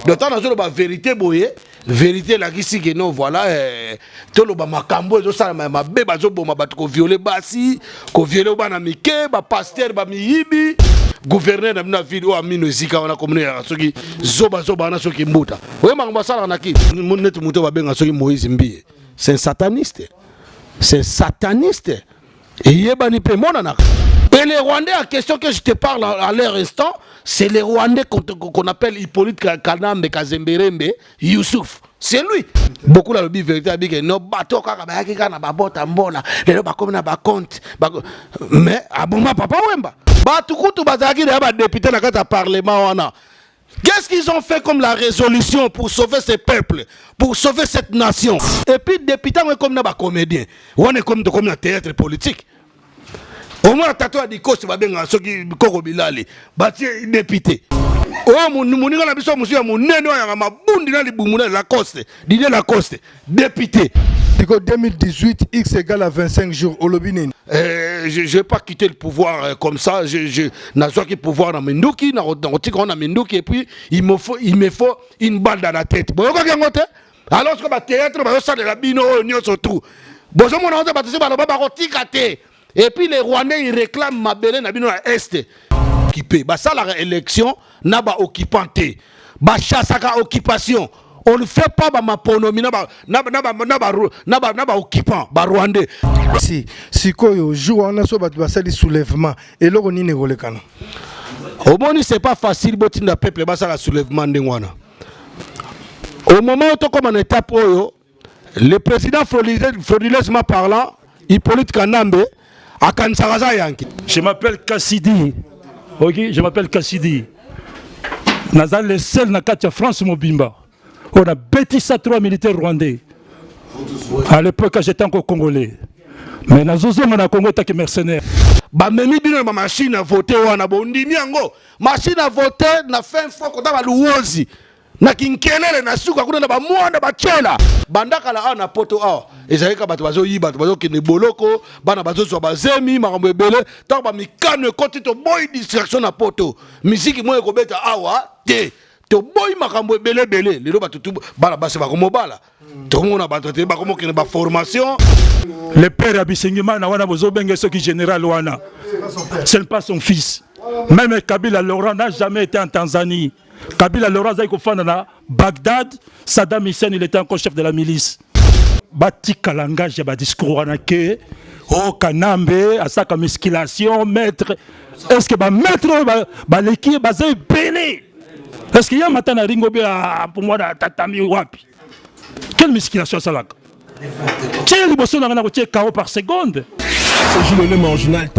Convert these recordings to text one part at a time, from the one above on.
D'autant dans la vérité boye, vérité la qui si que non voilà tout le makambo zo sala ma beba zo boma bat ko violer basi, ko violer bana mike, ba pasteur ba miyibi, gouverneur na ville o amino zika wana commune ya soki zoba na soki mbuta. Oui mangba sala na ki, net muto ba benga soki Moïse Mbiye. C'est un sataniste. C'est sataniste. Et yebani pe mona. Et les Rwandais, la question que je te parle à leur instant, c'est les Rwandais qu'on appelle Hippolyte Kanambe, Kazemberembe, Youssouf. C'est lui. Beaucoup la lobby vérité dit que no bateau kaka ba yaki na ba bota mbona, lelo ba comme na ba compte. Mais aboma papa wemba. Ba tukutu bazaki na ba député na kata parlement wana. Qu'est-ce qu'ils ont fait comme la résolution pour sauver ce peuple, pour sauver cette nation? Et puis député comme na ba comédien. On est comme un théâtre politique. Au moins, tatou a dit que c'est bien ce qui est bilali. Bâti député. Oh, mon n'a pas monsieur, mon néno, ma bondi dans les boumounes, la coste. Didier Lacoste, député. 2018, X égale à 25 jours au Lobinin. Je ne vais pas quitter le pouvoir comme ça. Je n'ai pas le pouvoir dans Menduki, dans Menduki, et puis il me faut une balle dans la tête. Bon, alors que le théâtre, ça de la bino, surtout. Bon, je m'en et puis les Rwandais ils réclament ma belle na bino à est occupé. Bah ça la élection n'a pas occupanté. Bah chassaka occupation. On ne fait pas ma ponomi na ba occupant ba Rwandais. Si koyo jour on a so ba sali soulèvement et là on ni ngolekana. Au moins c'est pas facile botinda peuple ba ça la soulèvement ndengwana. Au moment où on comme en étape oyo le président frauduleusement parlant Hippolyte Kanambe je m'appelle Kassidi. Ok, je m'appelle Kassidi. Nazal le seul na Katia France Mobimba. On a bâti ça 3 militaires rwandais. À l'époque quand j'étais encore congolais. Mais nazozo na Congo était mercenaire. Ba memi bino ma machine à voter wana bondimi yango. Machine à voter na fin fois kota ba luozi. Na kinkelele na suka kuna na ba mwanda ba chela. Bandaka la na poto awa. Ezalika bato bazo yiba bato bazo kene boloko bana bazo so bazemi makambo ebele tant ba mikano koti to boy distraction na poto musique moyo ko beta awa te to boy makambo ebele bele lelo bato tu bana base ba ko mobala to mona bato te ba ko kene ba formation le père Abisengima na wana bozo benge ce qui général wana ce n'est pas son fils. Même Kabila Laurent n'a jamais été en Tanzanie. Kabila Laurent Zaïko Fanana, Bagdad, Saddam Hussein, il était encore chef de la milice. Batika langage, ba discours anake, oh Kanambe, à sa musculation, maître. Est-ce que ba maître, ba l'équipe, ba zé belé? Est-ce qu'il y a matin à Ringobe pour moi à tatami wapi? Quelle musculation ça là? Tiens, les bossons n'a pas KO par seconde. C'est Jules Le original.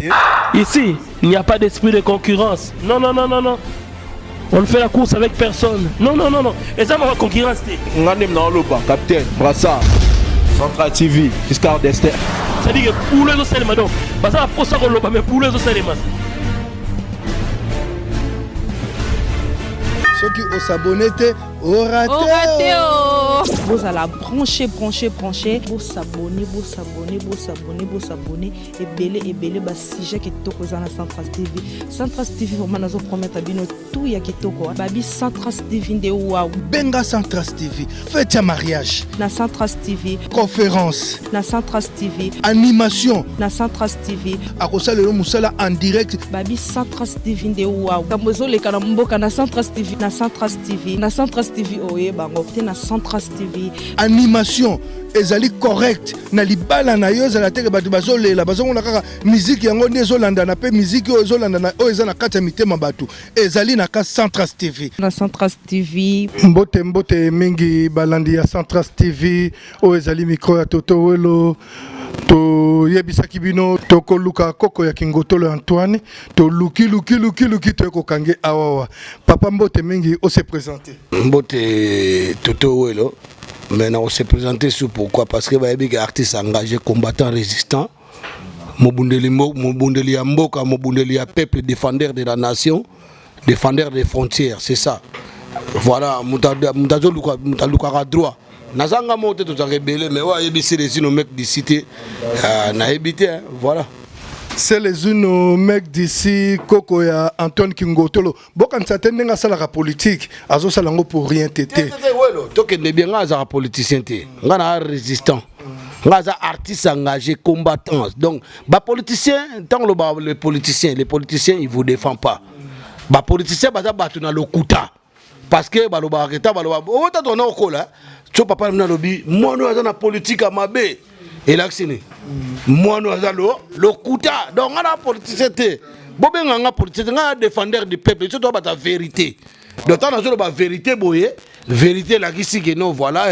Ici, il n'y a pas d'esprit de concurrence. Non, non, non, non, non. On ne fait la course avec personne. Non, non, non, non. Et ça, ma concurrence. Nganem na oloba, capitaine, Brassard, Central TV, Fiscal Dester. Ça dit que pour les autres, c'est madame. Parce que pour ça, on l'a pas, mais pour les autres, c'est les masses. Ceux qui ont s'abonné, au raté. Vous allez brancher. Vous s'abonner. Et belé, bah si j'ai qui toko dans la Centras TV. Centras TV, vraiment, nous promettons à bino tout y a qui toko. Babi Centras TV de waouh. Benga Centras TV. Fête à mariage. Na Centras TV. Conférence. Na Centras TV. Animation. Na Centras TV. Akosa le musala en direct. Babi Centras TV de waouh. Kamozo le kanamboka na Centras TV. Na Centras TV. Na Centras TV oye bango. Te na Centras TV. Animation. Ezali correct na libala na yo za la teke batu bazolela bazonga kaka musique yango nde ezolanda na pe musique oyo ezolanda na oyo eza na kati ya mitema batu ezali na ka Centras TV na Centras TV mbote mingi balandi ya Centras TV oyo ezali micro ya Toto Welo to yebisaki bino toko luka koko ya Kingotolo Antoine to luki to ko kange awawa papa mbote mingi o se présenter mbote Toto Welo. Maintenant, on s'est présenté sur pourquoi? Parce que les artistes engagés, combattants, résistants, Mobundeli Mboka, Mobundeli peuple, défendeur de la nation, défendeur des frontières, c'est ça. Voilà, Moutazo Luka droit. Nazanga monte tout à rebelle, mais ouais, c'est les mecs d'ici, na habité, voilà. C'est les unes mecs d'ici, Koko ya Antoine Kingotolo. Bon, quand ça t'a n'a la politique, azo salango pour rien tété. Donc il est bien un politicien té, un résistant, un artiste engagé, combattant. Donc, bah politicien, tant les politiciens ils vous défendent pas. Bah politicien bah battu dans le kuta. Parce que bah le barreta bah le oh t'as donné au col là. Tu papa na lobby, moi nous dans la politique à mabé. Et là c'est moi nous le kuta. Donc on a politicien té. Bon ben on a politicien, on a défendeur du peuple. Tu dois battre la vérité. Donc tant dans la vérité boye, vérité là ici que non voilà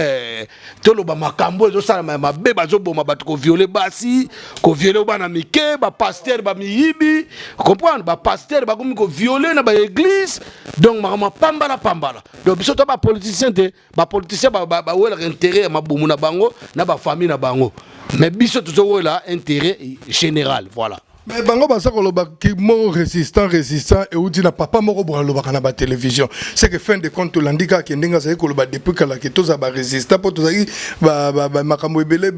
tout le makambo zo sala mabe bazo boma bat ko violer basi, ko violer bana mike, ba pasteur ba miyibi, comprendre ba pasteur ba komi ko violer na ba église. Donc mama pambala. Donc biso to ba politicien te, ba politicien ba wela intérêt ma bomu na bango, na ba famille na bango. Mais biso to wela intérêt général, voilà. Mais bango basa ko loba ki mo résistant et ou dit na papa moko bo loba kana ba télévision. C'est que fin de compte landika ki ndinga sa ko loba depuis kala ki toza ba résistant pour toza ba makambo belé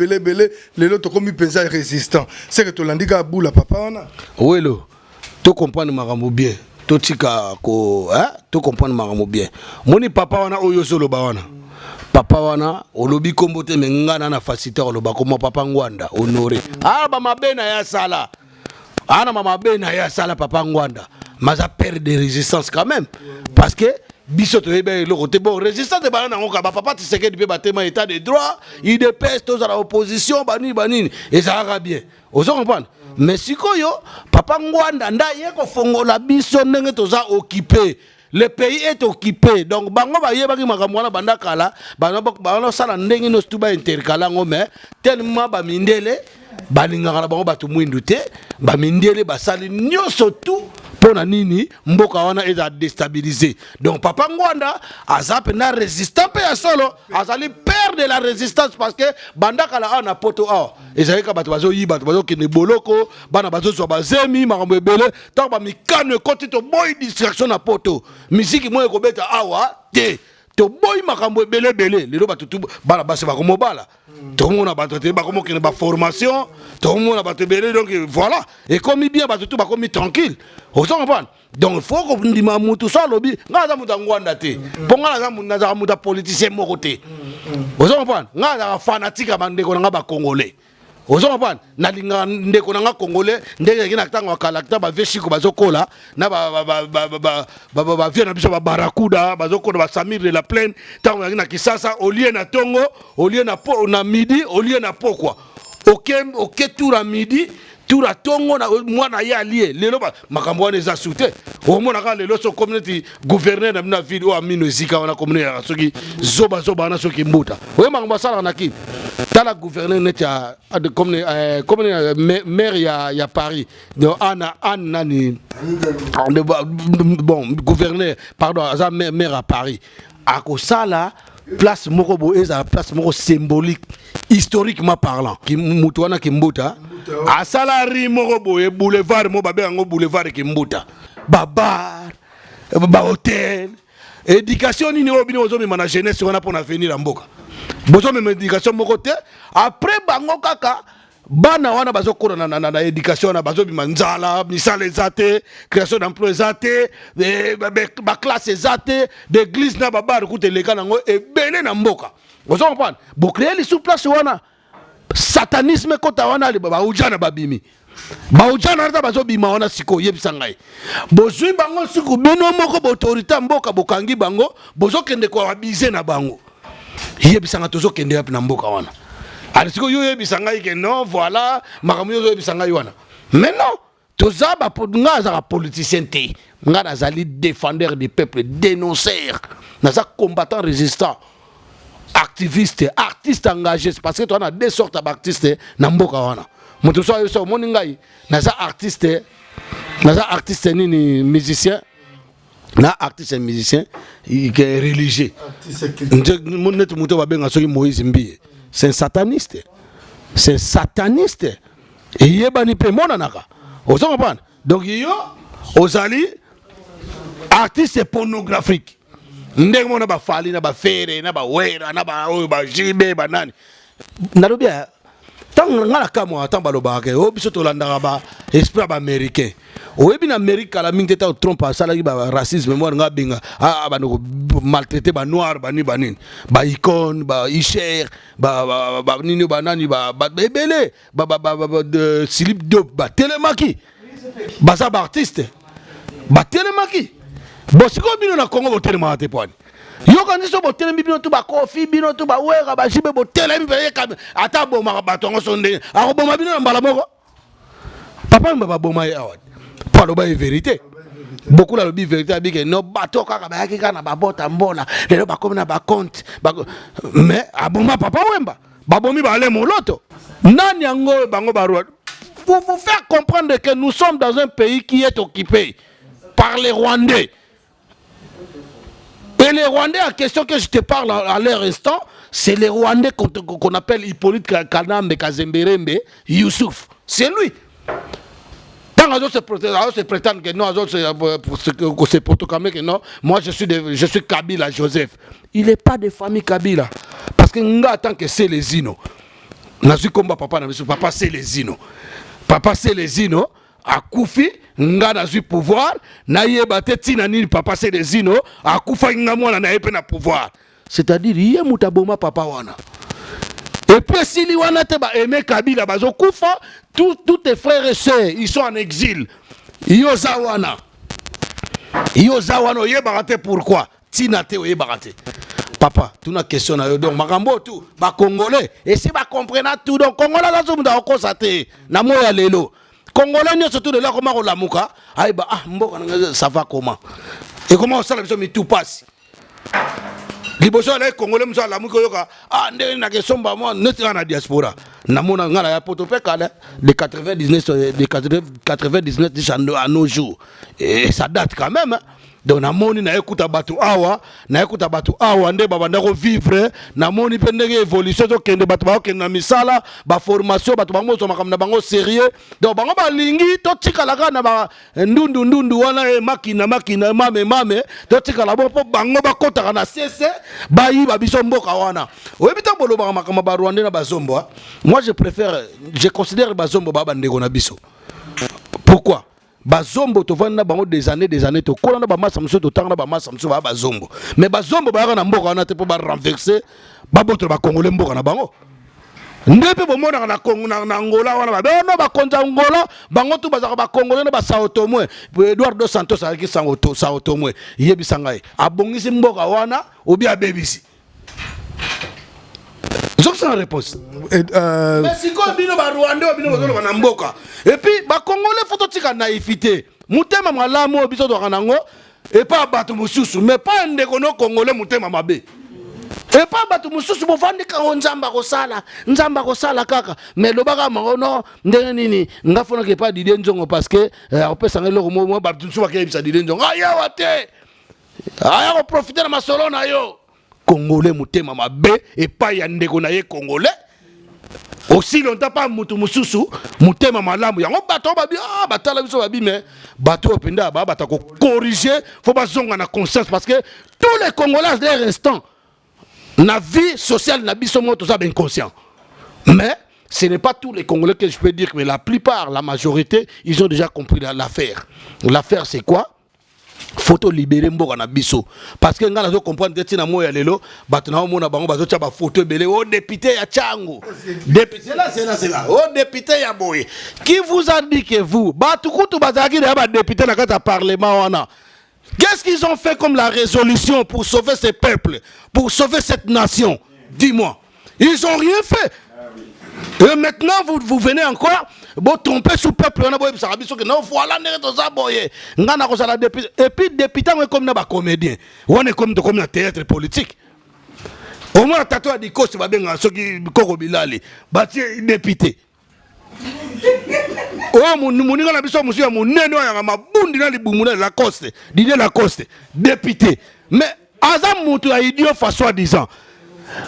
lelo to komi pensa résistant. C'est que to landika bula papa wana. Oui lo. To comprendre makambo bien. To tika ko to comprendre makambo bien. Moni papa wana oyo so loba wana. Papa wana olobi kombote mengana na facilité loba comme papa Ngwanda honoré. Ah ba mabena ya sala. Ana mama bena ya sala papa Ngwanda maza père de résistance quand même parce que biso to ebe le côté bon résistance de bana ngoka papa Tshisekedi pe batema état de droit il dépêche tous à l'opposition banini et ça va bien vous comprenez mais sikoyo papa Ngwanda nda ye ko fongola biso ndenge toza occupé. Le pays est occupé. Donc, bango ba yeba ki makamwana banda kala, bango sala ndenge no stuba interkala ngome, tellement ba mindele, balingaka bango batu mwindu te, ba mindele basali nyoso tout pona nini mboka wana eza déstabilisé. Donc papa Ngwanda azape na résistant pe ya solo, azali père de la résistance parce que banda kala ana poto a. Ezali ka batu bazo yiba, bazo kene boloko, bana bazo so bazemi makambo ebele, tant ba mikano ekoti to boy distraction na poto. Musique mo ekobeta awa te. To boy makambo ebele lelo batu tu bana base ba komo bala. Tout le monde a battu ba komo kene ba formation, tout le monde a battu belé donc voilà. Et comme bien batu tu ba komi tranquille. Vous comprenez? Donc il faut que ndima mutu so lobi, ngaza muta Ngwanda te. Ponga na muta politicien moko te. Vous comprenez? Ngaza fanatique bandeko na ba congolais. Vous comprenez? Na linga ndeko na congolais, ndenge kina tango kalakta ba veshiko bazokola, na ba vient na biso ba barakuda, bazokola ba Samir de la Plaine, tango na Kisasa, au lieu na Tongo, au lieu na midi, au lieu na pokwa. OK tour à midi. Tout la tongo na moi na ya lié lelo ba makambo wana eza souté au mona ka lelo so community gouverneur na ville o amino zika wana communauté ya soki zoba na soki mbuta we makambo sala na ki tala gouverneur net ya comme maire ya Paris donc ana nani bon gouverneur pardon aza maire à Paris akosala place moko bo eza place moko symbolique historiquement parlant ki mutu wana ki mbuta a salari moko boye boulevard mo babe yango boulevard ki mbuta bar ba hôtel éducation nini obino ozo mema na jeunesse wana pour avenir mboka bozo mema éducation moko te après bango kaka bana wana bazokona na éducation na bazobima nzala misala ezate création d'emploi ezate ba classe ezate d'église na babar kuteleka nango ebele na mboka bozo comprendre bo créer les sous place wana satanisme kota wana ba ujana babimi ba ujana na bazobima wana siko yebisa ngai bozwi bango siku bino moko ba autorité mboka bokangi bango bozokende ko abiser na bango yebisa nga tozokende yapi na mboka wana. Alors si yo yebisanga que non voilà makambo yo yebisanga wana mais non toza ba podunga za politicien te nga nazali défendeur du peuple dénonceur naza combattant résistant activiste artiste engagé parce que toi on a deux sortes d'artistes na mboka wana moto so moni ngai naza artiste nini musicien na artiste musicien qui est religieux mon net moto ba benga soki Moïse Mbie. C'est un sataniste. C'est un sataniste. Et il est bani pe monanaka. Vous comprenez? Donc yo ozali artiste pornographique. Ndenge mona ba fali na ba fere na ba wera na ba jibe ba nani. Nalobia tant nga la kamo tant baloba ke o biso to landaka ba esprit ba américain o ebi na Amérique la mingi teta trompe sala ki ba racisme mo nga binga ba no maltraiter ba noir ba ni banine ba icône ba icher ba nini ba nani ba ebele ba de Philippe Diop ba Télémaki ba ça ba artiste ba Télémaki bon siko bino na Congo bo Téléma te poani yo quand ils sont botelem bino tu ba kofi bino tu ba wera ba jibe botelem be ka ata boma ba tongo sonde a boma bino na mbala moko papa mba ba boma ya awad palo ba vérité beaucoup la lobi vérité abi que no bato kaka ba yakika na ba bota mbola lelo ba comme na ba compte mais aboma papa wemba ba bomi ba ale moloto nani yango bango ba roi pour vous faire comprendre que nous sommes dans un pays qui est occupé par les Rwandais. Et les Rwandais, en question que je te parle à leur instant, c'est les Rwandais qu'on appelle Hippolyte Kanambe, Kazemberembe, Youssouf. C'est lui. Tant qu'on se prétend que non, on se proclame que non, moi je suis Kabila Joseph. Il n'est pas de famille Kabila. Parce que nga tant que c'est les Zino. Nazu komba papa c'est les Zino. Papa c'est les Zino. A Koufi, nga na zui pouvoir, na yeba te tina nini papa c'est des zino, a Koufa nga mwana na yepe na pouvoir. C'est-à-dire, yé mutaboma papa wana. Et puis si li wana te ba aimé Kabila, bazo Koufa, tous tes frères et sœurs, ils sont en exil. Yo zawana. Yo zawana, yeba rate pourquoi? Tina te yeba rate. Papa, tu n'as question na yo donc makambo tout, ba Congolais, et si ba comprena tout donc Congolais la zo muda okosate, na moya lelo. Congolais surtout de là comment on la mouka aïe bah ça va comment et comment ça la besoin tout passe liboso les Congolais musa la mouka yoka ndé na question ba moi net na diaspora na mona ngala ya potope kala de 99 à nos jours et ça date quand même hein? Donc na moni na ekuta batu awa nde baba ndako vivre na moni pe ndenge évolution to kende batu ba kende na misala ba formation batu bango so makamna bango sérieux donc bango ba lingi to tikala kana ba ndundu wana makina mame to tikala bo po bango ba kota na cesse ba yi ba biso mboka wana oyebita bolo ba makama ba Rwanda na bazombo moi je considère bazombo ba ndeko na biso. Pourquoi? Bazombo to vanda bango des années to kolana ba massa mso to tanga ba massa mso ba bazombo mais bazombo ba na mboka na te po ba renverser ba boto ba congolais mboka na bango ndepe bo mona na Congo na Angola wana ba no ba konza Angola bango tu bazaka ba congolais na ba Sao Tomé Eduardo dos Santos aki Sao Tomé yebisa ngai abongisi mboka wana obi abebisi c'est une réponse. Mais si quoi bino ba Rwanda bino ba na mboka. Et puis ba Congolais faut tika naïveté. Mutema malamu biso to kanango et pas batu mususu mais pas ndeko no Congolais mutema mabe. Et pas batu mususu bo vandika nzamba ko sala kaka. Mais lobaka mangono ndenge nini ngafona ke pas Didier Nzongo parce que on peut s'en eloko mo batu nsuba ke bisa Didier Nzongo. Aya wate. Aya ko profiter na masolo na yo. Congolais mutema mabe et pas yandeko na ye Congolais aussi longtemps pas mutu mususu mutema malamu yango bato babi batala biso babi mais bato openda ba batako corriger faut pas zonga na conscience parce que tous les Congolais à leur instant na vie sociale na biso moto ça ben inconscient mais ce n'est pas tous les Congolais que je peux dire mais la plupart la majorité ils ont déjà compris l'affaire c'est quoi? Photo libéré mboka na biso parce que ngala zo comprendre tina moya lelo bato na mona bango bazo tia ba photo belé o député ya Tchango député là c'est là o député ya boye qui vous a dit que vous bato kutu bazaki na ba député na kata parlement wana qu'est-ce qu'ils ont fait comme la résolution pour sauver ce peuple pour sauver cette nation dis-moi ils ont rien fait. Et maintenant vous venez encore vous tromper sous peuple on a boye ça biso que non voilà ne ça boye ngana ko sala député et puis député comme na ba comédien on est comme na théâtre politique au moins tato di ko ba benga soki koko bilali bati député oh muninga na biso musu ya munene ya mabundi na libumuna la coste Didier Lacoste député mais azam mutu a idiot façon disant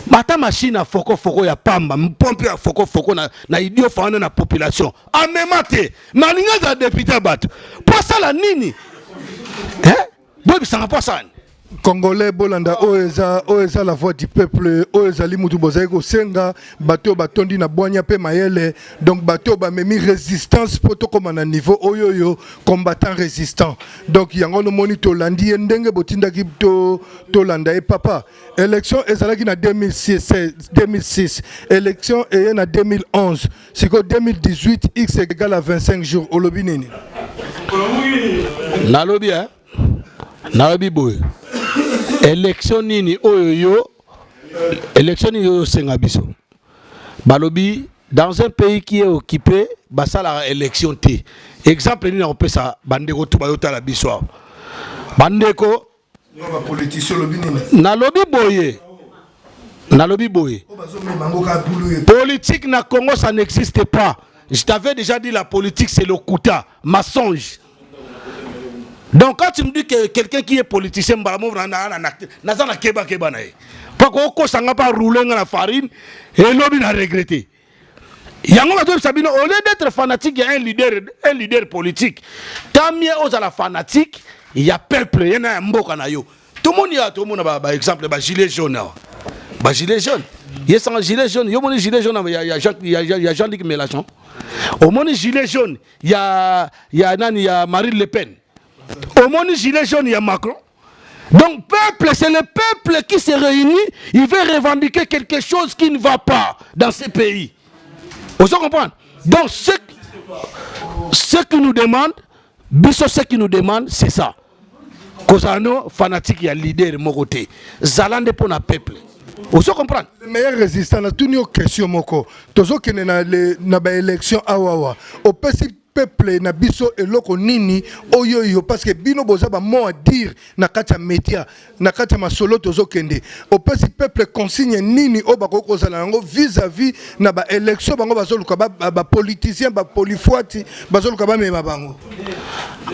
Mata machine à foko ya pamba, pompe à foko na idiot fa na population. Amemate, maninga za député bat. Pas ça la nini. Hein? Boy ça pas ça. Congolais bolanda oeza la voix du peuple oeza limutu bozaiko senga bato batondi na boanya pe mayele donc bato ba memi résistance poto comme na niveau oyoyo combattant résistant donc yango no moni to landi ndenge botinda ki to landa e papa élection ezalaki na 2006 élection et na 2011 siko 2018 x égale à 25 jours olobi nini nalobi nalobi boy élection nini oyo élection nini oyo senga biso balobi dans un pays qui est occupé basala élection té exemple nini on peut ça bandeko tout bayota la biso bandeko politicien lobi nini nalobi boye politique na Congo ça n'existe pas. Je t'avais déjà dit la politique c'est le kuta mensonge. Donc quand tu me dis que quelqu'un qui est politicien nazana keba nae pas ko sanga pas rouler dans la farine et l'homme n'a regretté. Yango la Sabino au lieu d'être fanatique il y a un leader politique. Tant mieux aux la fanatique, il y a peuple, il y en a un mboka na yo. Tout le monde a exemple ba gilet jaune. Ba gilet jaune. Il y a un gilet jaune, il y a Jean-Luc Mélenchon. Au monde gilet jaune, il y a Marine Le Pen. Au monde gilet jaune, il y a Macron. Donc peuple, c'est le peuple qui se réunit, il veut revendiquer quelque chose qui ne va pas dans ce pays. Vous comprenez? Donc ce qui nous demande, ce qui nous demande, c'est ça. Kozano fanatique, il y a leader mon côté. Zalande pour le peuple. Vous comprenez? Le meilleur résistant, a toutes nos questions moko. Tozo qui na ba élection awawa. Au peuple na biso eloko nini oyoyo parce que bino boza ba mot à dire na kati média na kati masolo tozo kende. Au peuple consigne nini o bako kozala ngo vis-à-vis na ba élection bango bazoluka ba politicien ba polifuati bazoluka ba mema bango.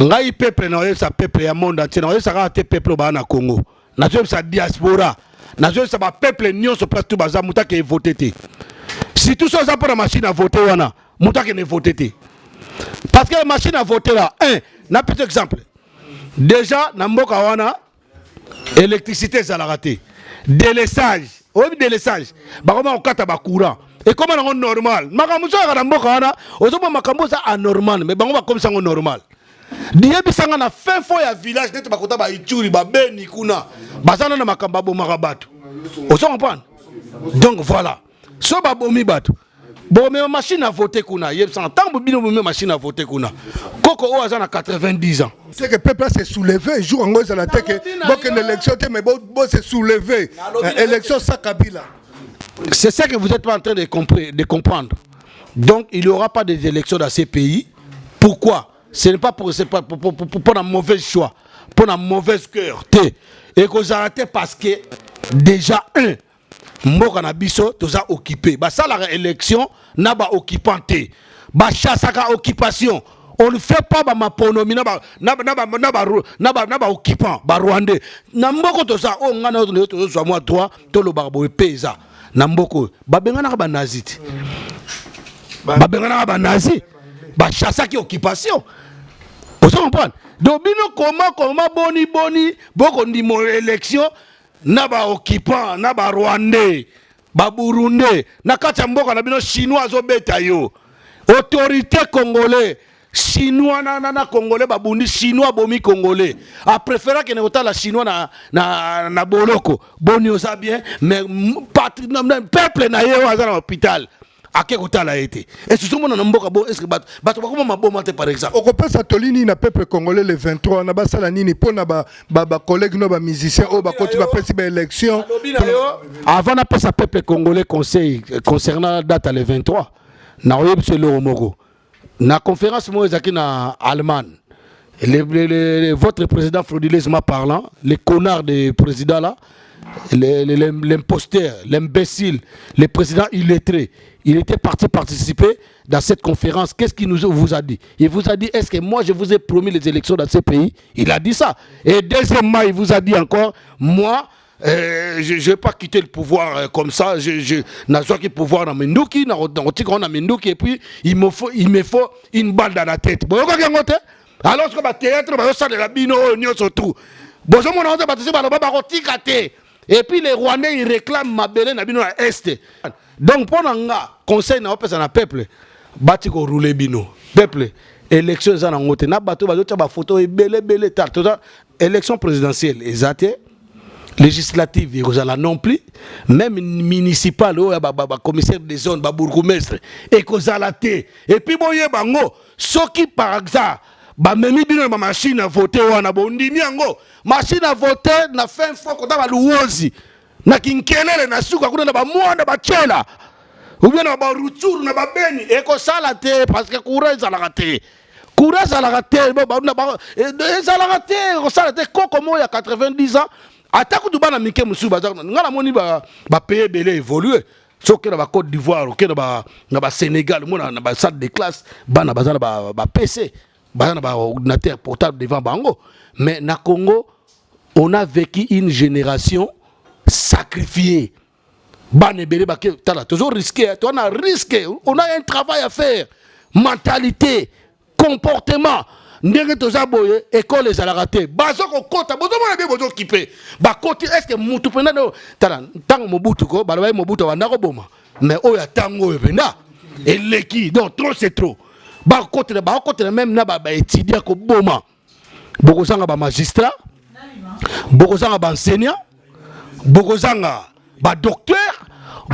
Ngai peuple na sa peuple ya monde entier na sa ka peuple ba na Congo. Na sa diaspora. Na sa ba peuple nyonso place tout baza mutaka voter té. Si tout ça pour la machine à voter wana mutaka ne voter té. Parce que la machine à voter là, n'a petit exemple. Déjà, dans Mboka wana, électricité ça l'a raté. Délaissage, oui délaissage. Bah comment on cata ba courant. Et comment on normal. Makamuso dans Mboka wana, ozoba makambo ça anormal, mais bah on va comme ça normal. Diye bisanga na fin fo ya village nete bakota ba ituri ba beni kuna. Bazana na makamba bo marabatu. Ozo comprendre. Donc voilà. So ba bomi batu. Bon, mais machine à voter kuna, il y a 100 ans, mais machine à voter kuna. Koko o azana 90 ans. C'est que le peuple s'est soulevé, jour en gros à la tête que une élection mais bon s'est soulevé. Élection ça Kabila. C'est ça que vous êtes pas en train de comprendre. Donc il n'y aura pas d'élections dans ces pays. Pourquoi? Ce n'est pas pour un mauvais choix, pour un mauvais cœur. Et que vous arrêtez parce que déjà mboka na biso toza occupé ba sala élection na ba occupanté ba chassaka occupation on ne fait pas ba maponomi na ba occupant ba rwandais na mboko toza o ngana to zo moi droit to lo ba bo pesa na mboko ba bengana ba nazi ba bengana ba nazi ba chassaki occupation vous comprenez donc bino comment boni boko ndimo élection na ba occupant na ba rwandais ba burundais na kati mboka na bino chinois zo beta yo autorité congolais chinois na congolais ba bundi chinois bomi congolais a préféré que ne la chinois na boloko boni osa bien mais peuple na yo azana hôpital à quel côté elle a été? Est-ce que tout le monde a mboka bo est-ce que bato comment ma bomate par exemple? Au copé satolini na peuple congolais le 23 na basala nini pona ba collègue no ba musicien o ba koti ba principe élection avant na pesa peuple congolais conseil concernant la date le 23 na oyeb c'est le moko na conférence mo ezaki na Allemagne votre président frauduleusement parlant les connards des présidents là l'imposteur, l'imbécile, le président illettré, il était parti participer dans cette conférence. Qu'est-ce qu'il vous a dit? Il vous a dit, est-ce que moi je vous ai promis les élections dans ce pays? Il a dit ça. Et deuxièmement, il vous a dit encore, moi, je ne vais pas quitter le pouvoir comme ça. Je n'ai pas le pouvoir dans Menduki, et puis il me faut une balle dans la tête. Alors que le théâtre, ça de la bino, surtout. Bozo mona oza bato ba ba kotika te. Et puis les Rwandais ils réclament mabele na bino na est. Donc pour nga conseil na opesa na peuple bati ko rouler bino. Peuple élection za na ngote na bato bazo tia ba photo ebele bele tar. Élection présidentielle ezate. Législative il non plus. Même municipal commissaire des zones ba bourgmestre et kozala te. Et puis boye bango soki par exemple ba memi bino ba machine à voter wana bondimi yango machine à voter na fin fois kota ba luozi na kinkelele na suka kuna na ba mwana ba chela ou bien na ba ruturu na ba beni e ko sala te parce que courant ezala te courant ezala te ba ezala te ko sala te koko mo ya 90 ans atako tu bana mike musu ba ngala moni ba payer belé évoluer soki na ba Côte d'Ivoire oké na ba Sénégal mona na ba salle de classe bana bazana ba PC bana ba ordinateur portable devant bango. Mais na Congo on a vécu une génération sacrifiée. Bana belé ba ke tala toujours risqué, on a risqué, on a un travail à faire, mentalité, comportement. Ndenge toza boye école ezalaka te bazo ko kota bozo mona be bozo kipe ba koti est-ce que mutu pena no tala tango mobutu ko baloba mobutu wanda ko boma mais oya tango ebena eleki donc trop c'est trop ba koti même na ba étudiant ko boma bokozanga ba magistrat bokozanga ba enseignant bokozanga ba docteur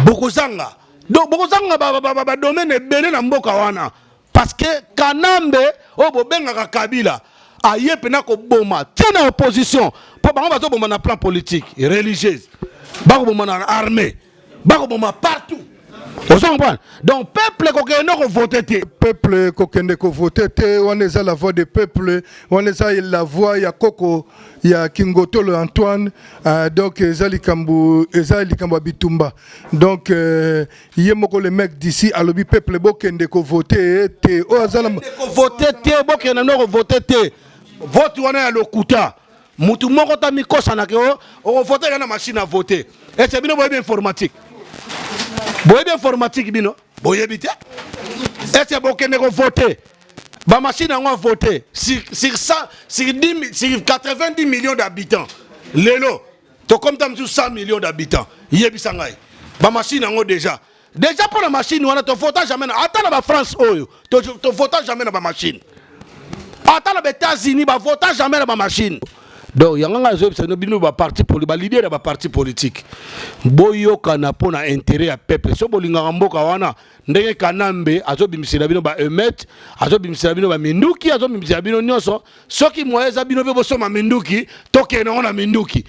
bokozanga donc bokozanga ba domaine ebele na mboka wana. Parce que Kanambe, oh benga Kabila, aye pena ko boma, tiens en opposition, pour bango bazo boma na plan politique, religieuse, bango boma na armée, bango boma partout. Vous comprenez? Donc peuple kokende ko voter te. Peuple kokende ko voter te, on est à la voix des peuples, on est à la voix ya Koko, ya Kingotolo Antoine, donc ezali kambu Bitumba. Donc yemoko le mec d'ici à l'obi peuple bokende ko voter te. O azala ko voter te, bokende no ko voter te. Vote wana ya lokuta. Mutu moko ta mikosa na ke o voter na machine à voter. Et c'est bino boye informatique. Boye informatique bino, boye bité. Est-ce que bokende ko voter? Ba machine a voté sur 90 millions d'habitants. Lelo, to comme tam sur 100 millions d'habitants. Yebisangai. Ba machine a déjà. Déjà pour la machine, on a to votage jamais. Attends la France oyo. To votage jamais na ba machine. Attends les États-Unis, ba votage jamais na ba machine. Donc yanga zo c'est no ba parti politique, ba leader ba parti politique. Boyo kana pona intérêt à peuple. So bolinga mboka wana ndenge Kanambe azo bimisela bino ba emet, azo bimisela bino ba minduki, azo bimisela bino nyonso. Soki moyeza bino be bosoma minduki, toke na ona minduki.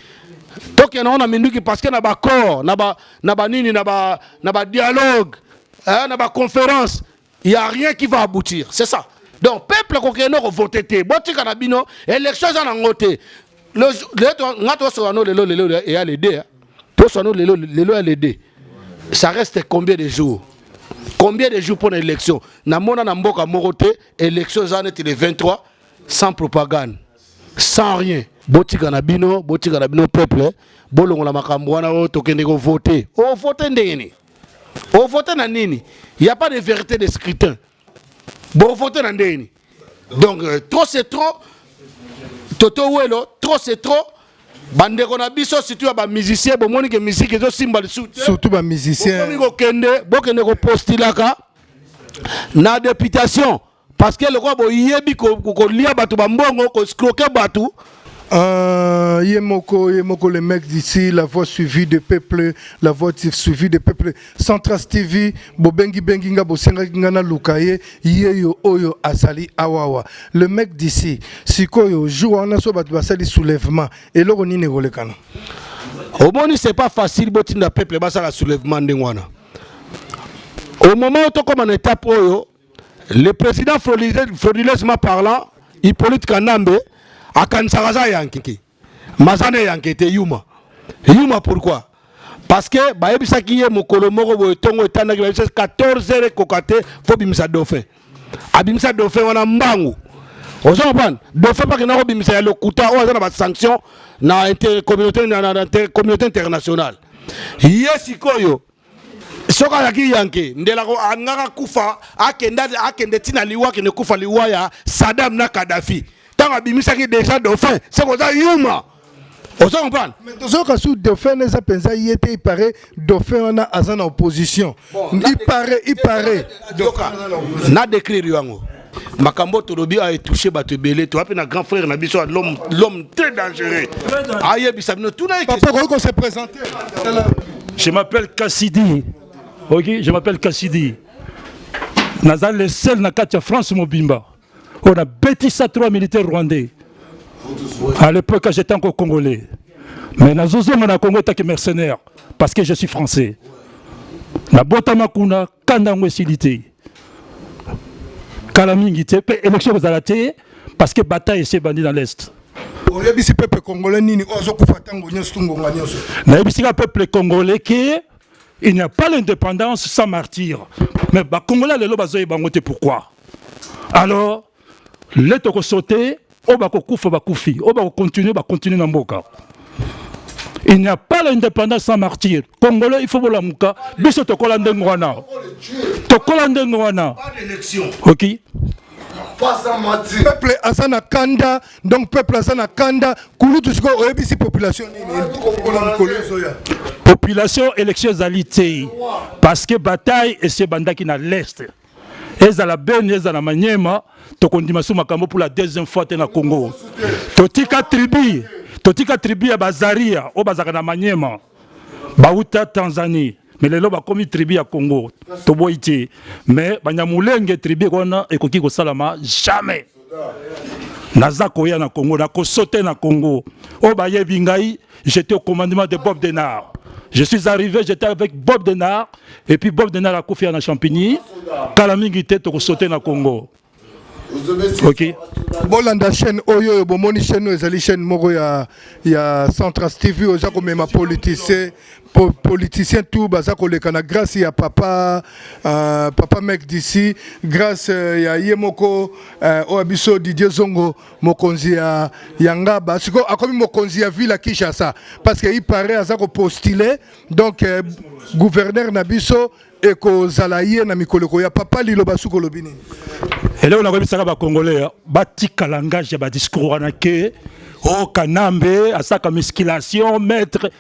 Toke na ona minduki parce que na ba corps, na ba nini na ba dialogue, na ba conférence, il y a rien qui va aboutir. C'est ça. Donc peuple kokeno ko voter te. Botika na bino élection za na ngote. Le ngato so no lelo et à l'aider. To so no lelo à l'aider. Ça reste combien de jours? Combien de jours pour l'élection? Na mona na mboka morote élection za net le 23 sans propagande. Sans rien. Botika na bino peuple. Bolongo la makambo wana o tokende ko voter. O voter ndeni. O voter na nini? Il y a pas de vérité de scrutin. Bon voter na ndeni. Donc trop c'est trop. Toto welo, trop c'est trop. Bande qu'on a biso surtout ba musicien, bon moni que musique ezo symbole surtout ba musicien. Bo kende ko postilaka na députation parce que le quoi bo yebi ko lia batu ba mbongo ko scroquer batu. Yemoko le mec d'ici, la voix suivie des peuples, la voix suivie des peuples. Centras TV, Bobengi Benginga, Bosenga Ngana Lukaye, Yeyo Oyo Azali Awawa. Le mec d'ici, Sikoyo, joue en asso basali soulèvement. Et là, on y est kana. Au moins, c'est pas facile, botinda peuple, basala soulèvement d'Engwana. Au moment où tu comme en étape Oyo, le président frauduleusement parlant, Hippolyte Kanambe, akansaraza yankiki mazane yankete yuma pourquoi? Parce que bayebisaki ye mokolo moko boye tongo etandaki bayebisa 14h kokate fo bimisa dauphin abimisa dauphin wana mbangu ozo comprendre dauphin pa kena ko bimisa ya lokuta o azana ba sanction na communauté internationale ye sikoyo soka yaki yanke ndela ko angaka kufa akende tina liwa kene kufa liwa ya Saddam na Kadhafi. Tant que bimisa qui déjà dauphin, c'est comme ça yuma. On s'en parle. Mais tozoka sous dauphin neza penza yete il paraît dauphin on a azan en opposition. Il paraît. Na décrire yango. Makambo Tolobi a touché Batebele, tu as un grand frère Nabiso, l'homme très dangereux. Aïe, Bissabino, tout n'a pas qu'on s'est présenté. Je m'appelle Kassidi. Ok, je m'appelle Kassidi. Nazal le seul na Katia France Mobimba. On a bâti ça 3 militaires rwandais. À l'époque, j'étais encore congolais. Mais Nazozo mon Congo était mercenaire parce que je suis français. Na bota makuna kanda ngwesilité. Kalamingi te pe élection aux alaté parce que bataille s'est bandit dans l'est. Oyebisi peuple congolais nini ozo kufatango nyoso ngonga nyoso. Na yebisi ka peuple congolais que il n'y a pas l'indépendance sans martyr. Mais ba congolais lelo bazoye bangote pourquoi? Alors les toko sauter o ba ko kufa ba kufi, o ba continuer na mboka. Il n'y a pas l'indépendance sans martyr. Congolais, il faut voir la mouka. Biso tokola ndengwana. Tokola ndengwana. Pas d'élection. Ok. Peuple Asana Kanda, donc peuple Asana Kanda, Koulou tout ce qu'on a ici population. Population élection alité. Parce que bataille et c'est banda qui na l'est. Et à la Benne, et à la Maniema, to kondimation makambo pour la deuxième fois dans Congo. Totika tribu ya Bazaria, au Bazaka na Maniema. Bauta Tanzanie. Mais les lobes comme tribu à Congo, Toboïti. Mais Banyamulenge tribu kona et Kokiko Salama jamais. Nazako ya na Congo, na Kosote na Congo. Oh Baye Bingaï, j'étais au commandement de Bob Denard. Je suis arrivé, j'étais avec Bob Denard et puis Bob Denard a confié à Champigny. Kalamingi te Kosote na Congo. Ok. Bolanda chaîne Oyo, Bomoni chaîne ezali chaîne moko ya Centras TV oza ko mema politicien tout baza ko lekana grâce ya papa mec d'ici grâce ya yemoko oabiso Didier Zongo mokonzi ya Ngaba siko akomi mokonzi ya ville Kinshasa parce que il paraît aza ko postuler donc gouverneur nabiso et ko zalaye na mikoleko ya papa lilo basuko lobini. Et là on a remis ça ba congolais batika langage ya ba discours na ke o kanambe asaka musculation maître.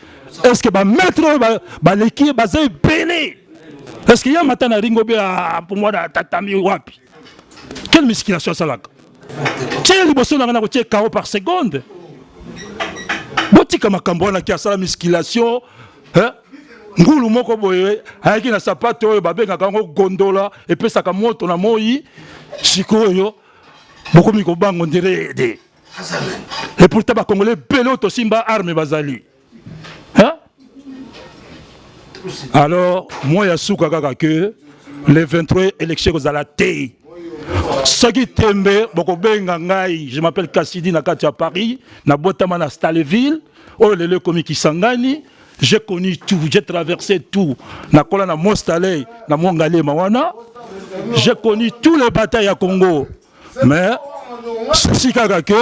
Est-ce que ba maître ba leki ba zay belé? Est-ce qu'il y a matana ringo bia pour moi da tatami wapi? Quelle musculation ça là? Quel liboso na ko tie KO par seconde? Botika makambo na ki asala musculation, hein? Ngulu moko boye ayaki na sapato oyo babengaka ngo gondola epesaka moto na moi sikoyo bokomi kobango ndirede et pourtant ba congolais belo to simba arme bazali hein. Alors moi ya suka kaka que les 23 élections aux la té soki tembe bokobenga ngai je m'appelle Kassidi na kati ya Paris na botama na Staleville oyo lelo komi Kisangani. J'ai connu tout, j'ai traversé tout. Nakola na Mostaley, na Mongale Mawana. J'ai connu tous les batailles à Congo. Mais, si kagake,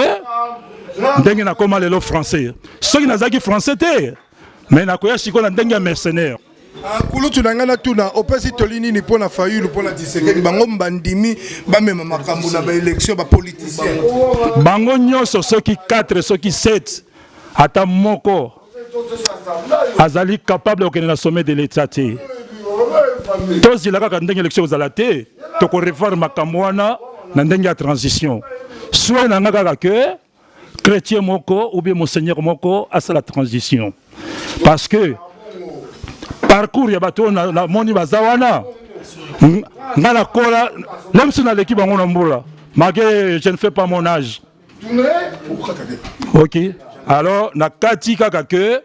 dengue na koma lelo français. Ceux qui n'ont français, mais na koya siko na dengue mercenaire. Kulu tunangana tuna opesi tolini ni pona fayulu pona disekeni bango mbandimi ba mema makambu na ba élection ba politicien. Bango nyoso ceux qui 4 ceux qui 7 ata moko azali capable de na sommet de l'état té. Tous il a ka ndenge élection aux alaté to ko réforme makamwana na ndenge ya transition. Soit na ngaka que chrétien moko ou bien monseigneur moko à la transition. Parce que parcours ya bato na moni bazawana ngala kola même si na l'équipe bango na mbula malgré je ne fais pas mon âge. OK. Alors na kati kaka que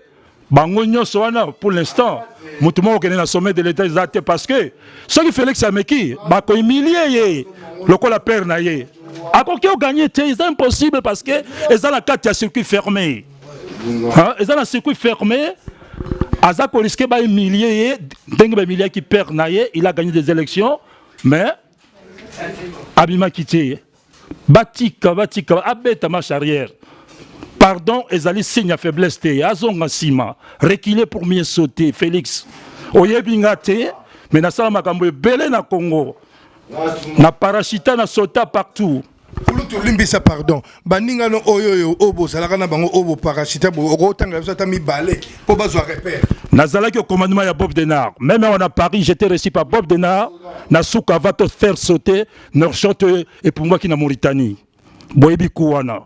bango nyoso wana pour l'instant mutumo okene na sommet de l'état exact parce que ce qui Félix Ameki ba ko humilier le la père na ye akoki o gagner c'est impossible parce que eza na kati ya circuit fermé hein eza na circuit fermé azako risquer ba humilier ndenge ba humilier qui perd na ye il a gagné des élections mais abima quitté batika abeta marche arrière. Pardon, ezali signe à faiblesse te. Azonga sima, reculer pour mieux sauter. Félix, oyebinga te, mais na sala makambo belé na Congo. Na parachita na sauta partout. Kulutu limbisa pardon. Baninga no oyo obo salaka na bango obo parachita bo rotanga ça mi balé pour bazo repère. Nazalaki au commandement ya Bob Denard. Même on a Paris, j'étais reçu par Bob Denard. Nasuka va te faire sauter Norshot et pour moi qui na Mauritanie. Boyebi Kouana.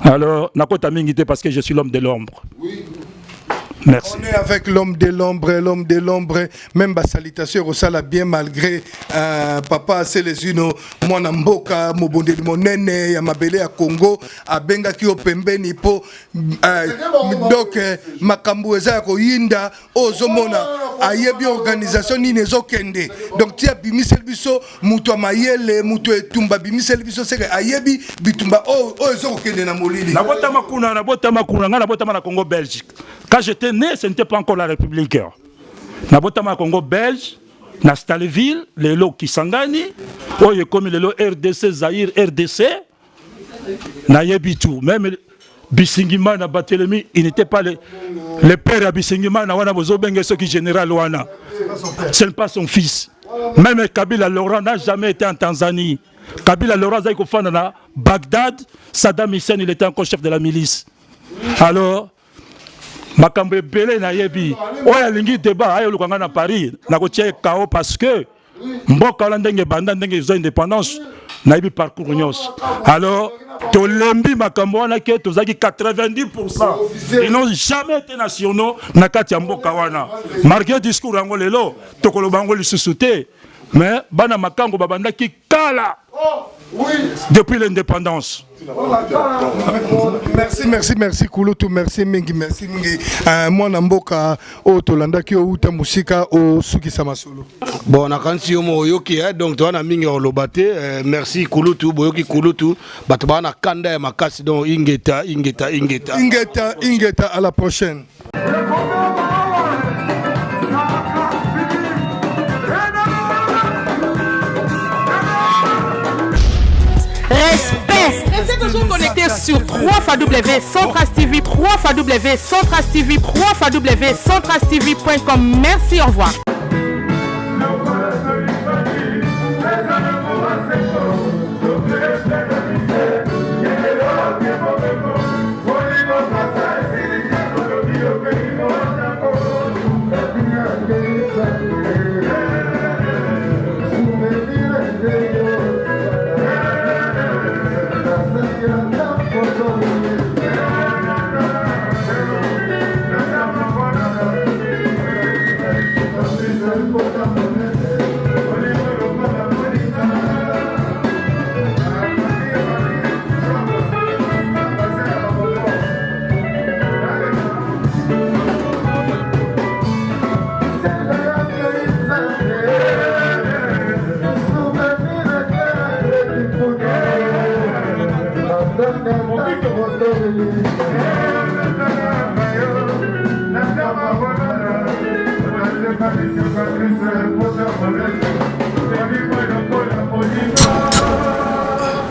Alors, nakota mingité parce que je suis l'homme de l'ombre. Oui. Merci. On est avec l'homme de l'ombre, même ma salutation au sala bien malgré papa Célesino, moi Mboka, Mobonde Monene, Yamabele à Congo, à Benga qui au pembeni po donc makambo eza ko yinda ozomona ayebi organisation ni nezo kende. Donc tia bimi selbiso muto mayele muto etumba bimi selbiso seke ayebi bitumba ezo kende na molili. Na bota makuna ngana bota na Congo Belgique. Quand j'étais né, ce n'était pas encore la République. Na botama Congo belge, na Staleville, les lots qui s'engagent, comme les lots RDC, Zaïre, RDC, na yebitou. Même Bisingima na Batelemi, il n'était pas le père à Bisingima, na wana bozo benge ce qui général wana. Ce n'est pas son fils. Même Kabila Laurent n'a jamais été en Tanzanie. Kabila Laurent Zaïko Fanana, Bagdad, Saddam Hussein, il était encore chef de la milice. Alors, makambe belé na yebi oya lingi débat ayo lukanga na Paris na ko tie KO parce que mboka la ndenge banda ndenge zo indépendance na yebi parcours nyos. Alors to lembi makambo wana ke to zaki 90% ils n'ont jamais été nationaux na kati ya mboka wana malgré discours yango lelo to ko lobango lisusuté mais bana makango babanda ki kala depuis l'indépendance. Merci Kulutu, merci mingi. Moi Namboka o Tolanda ki o uta musika o Suki Samasolo. Bon, na kansi yo mo yoki donc to na mingi o lobate merci Kulutu boyoki Kulutu batba na kanda ya makasi donc ingeta à la prochaine. Restez toujours connectés sur www.centrastv, www.centrastv.com. Merci, au revoir. Patrice,